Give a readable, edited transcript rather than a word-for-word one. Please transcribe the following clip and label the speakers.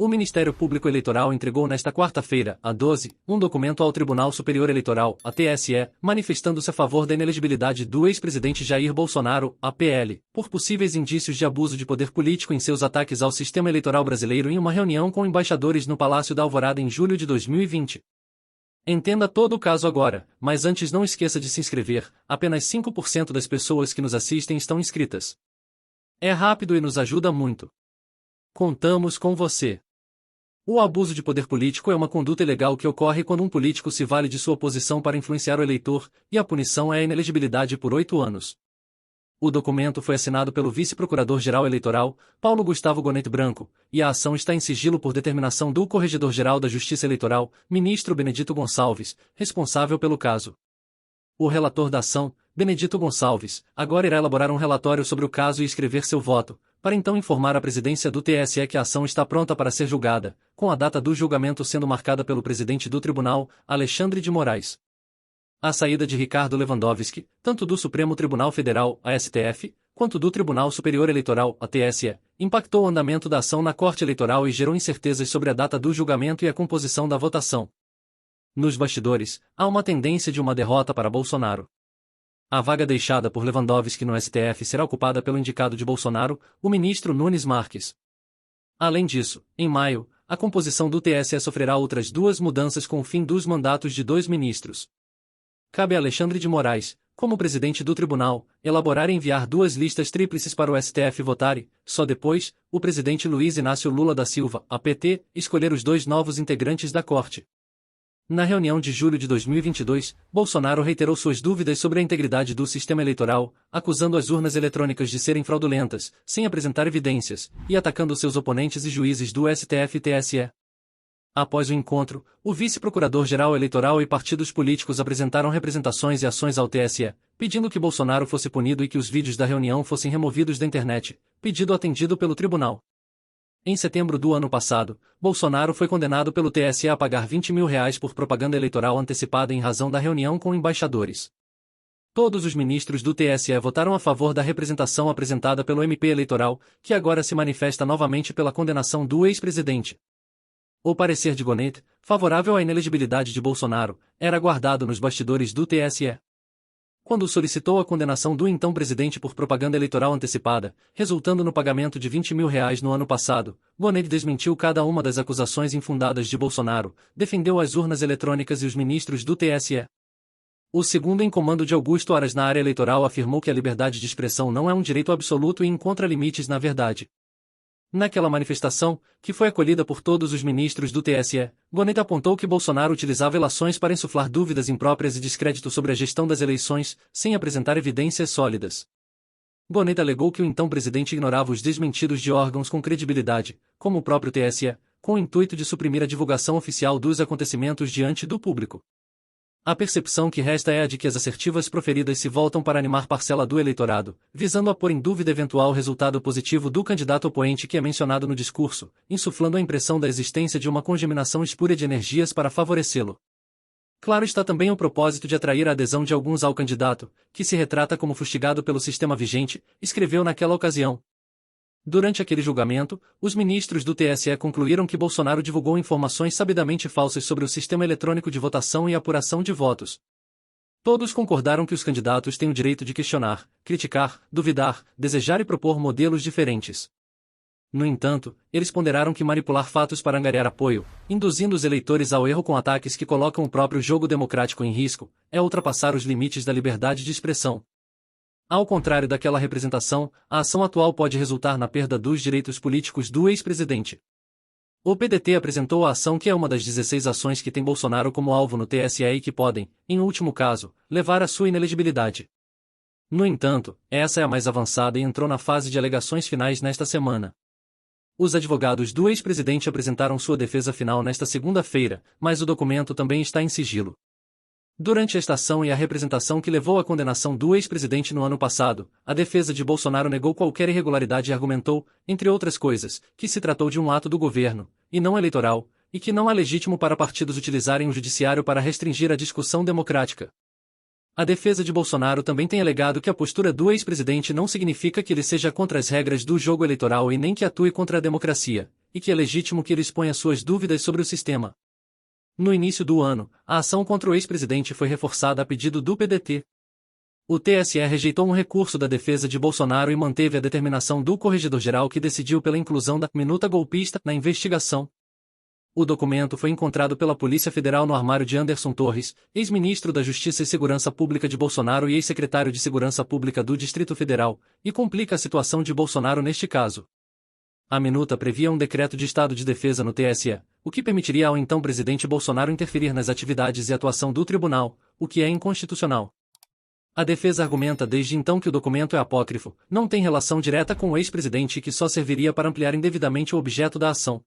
Speaker 1: O Ministério Público Eleitoral entregou nesta quarta-feira, a 12, um documento ao Tribunal Superior Eleitoral, a TSE, manifestando-se a favor da inelegibilidade do ex-presidente Jair Bolsonaro, APL, por possíveis indícios de abuso de poder político em seus ataques ao sistema eleitoral brasileiro em uma reunião com embaixadores no Palácio da Alvorada em julho de 2020. Entenda todo o caso agora, mas antes não esqueça de se inscrever, apenas 5% das pessoas que nos assistem estão inscritas. É rápido e nos ajuda muito. Contamos com você. O abuso de poder político é uma conduta ilegal que ocorre quando um político se vale de sua posição para influenciar o eleitor, e a punição é a inelegibilidade por 8 anos. O documento foi assinado pelo Vice-Procurador-Geral Eleitoral, Paulo Gustavo Gonet Branco, e a ação está em sigilo por determinação do Corregedor-Geral da Justiça Eleitoral, ministro Benedito Gonçalves, responsável pelo caso. O relator da ação, Benedito Gonçalves, agora irá elaborar um relatório sobre o caso e escrever seu voto, para então informar a presidência do TSE que a ação está pronta para ser julgada, com a data do julgamento sendo marcada pelo presidente do tribunal, Alexandre de Moraes. A saída de Ricardo Lewandowski, tanto do Supremo Tribunal Federal, a STF, quanto do Tribunal Superior Eleitoral, a TSE, impactou o andamento da ação na Corte Eleitoral e gerou incertezas sobre a data do julgamento e a composição da votação. Nos bastidores, há uma tendência de uma derrota para Bolsonaro. A vaga deixada por Lewandowski no STF será ocupada pelo indicado de Bolsonaro, o ministro Nunes Marques. Além disso, em maio, a composição do TSE sofrerá outras 2 mudanças com o fim dos mandatos de 2 ministros. Cabe a Alexandre de Moraes, como presidente do tribunal, elaborar e enviar 2 listas tríplices para o STF votar e, só depois, o presidente Luiz Inácio Lula da Silva, APT, escolher os 2 novos integrantes da corte. Na reunião de julho de 2022, Bolsonaro reiterou suas dúvidas sobre a integridade do sistema eleitoral, acusando as urnas eletrônicas de serem fraudulentas, sem apresentar evidências, e atacando seus oponentes e juízes do STF e TSE. Após o encontro, o vice-procurador-geral eleitoral e partidos políticos apresentaram representações e ações ao TSE, pedindo que Bolsonaro fosse punido e que os vídeos da reunião fossem removidos da internet, pedido atendido pelo tribunal. Em setembro do ano passado, Bolsonaro foi condenado pelo TSE a pagar R$20 mil por propaganda eleitoral antecipada em razão da reunião com embaixadores. Todos os ministros do TSE votaram a favor da representação apresentada pelo MP eleitoral, que agora se manifesta novamente pela condenação do ex-presidente. O parecer de Gonet, favorável à inelegibilidade de Bolsonaro, era guardado nos bastidores do TSE. Quando solicitou a condenação do então presidente por propaganda eleitoral antecipada, resultando no pagamento de R$20 mil no ano passado, Gonet desmentiu cada uma das acusações infundadas de Bolsonaro, defendeu as urnas eletrônicas e os ministros do TSE. O segundo em comando de Augusto Aras na área eleitoral afirmou que a liberdade de expressão não é um direito absoluto e encontra limites na verdade. Naquela manifestação, que foi acolhida por todos os ministros do TSE, Gonet apontou que Bolsonaro utilizava ilações para insuflar dúvidas impróprias e descrédito sobre a gestão das eleições, sem apresentar evidências sólidas. Gonet alegou que o então presidente ignorava os desmentidos de órgãos com credibilidade, como o próprio TSE, com o intuito de suprimir a divulgação oficial dos acontecimentos diante do público. A percepção que resta é a de que as assertivas proferidas se voltam para animar parcela do eleitorado, visando a pôr em dúvida eventual resultado positivo do candidato oponente que é mencionado no discurso, insuflando a impressão da existência de uma congeminação espúria de energias para favorecê-lo. Claro está também o propósito de atrair a adesão de alguns ao candidato, que se retrata como fustigado pelo sistema vigente, escreveu naquela ocasião. Durante aquele julgamento, os ministros do TSE concluíram que Bolsonaro divulgou informações sabidamente falsas sobre o sistema eletrônico de votação e apuração de votos. Todos concordaram que os candidatos têm o direito de questionar, criticar, duvidar, desejar e propor modelos diferentes. No entanto, eles ponderaram que manipular fatos para angariar apoio, induzindo os eleitores ao erro com ataques que colocam o próprio jogo democrático em risco, é ultrapassar os limites da liberdade de expressão. Ao contrário daquela representação, a ação atual pode resultar na perda dos direitos políticos do ex-presidente. O PDT apresentou a ação que é uma das 16 ações que tem Bolsonaro como alvo no TSE e que podem, em último caso, levar à sua inelegibilidade. No entanto, essa é a mais avançada e entrou na fase de alegações finais nesta semana. Os advogados do ex-presidente apresentaram sua defesa final nesta segunda-feira, mas o documento também está em sigilo. Durante esta ação e a representação que levou à condenação do ex-presidente no ano passado, a defesa de Bolsonaro negou qualquer irregularidade e argumentou, entre outras coisas, que se tratou de um ato do governo, e não eleitoral, e que não é legítimo para partidos utilizarem o judiciário para restringir a discussão democrática. A defesa de Bolsonaro também tem alegado que a postura do ex-presidente não significa que ele seja contra as regras do jogo eleitoral e nem que atue contra a democracia, e que é legítimo que ele exponha suas dúvidas sobre o sistema. No início do ano, a ação contra o ex-presidente foi reforçada a pedido do PDT. O TSE rejeitou um recurso da defesa de Bolsonaro e manteve a determinação do Corregedor-Geral que decidiu pela inclusão da minuta golpista na investigação. O documento foi encontrado pela Polícia Federal no armário de Anderson Torres, ex-ministro da Justiça e Segurança Pública de Bolsonaro e ex-secretário de Segurança Pública do Distrito Federal, e complica a situação de Bolsonaro neste caso. A minuta previa um decreto de estado de defesa no TSE, o que permitiria ao então presidente Bolsonaro interferir nas atividades e atuação do tribunal, o que é inconstitucional. A defesa argumenta desde então que o documento é apócrifo, não tem relação direta com o ex-presidente e que só serviria para ampliar indevidamente o objeto da ação.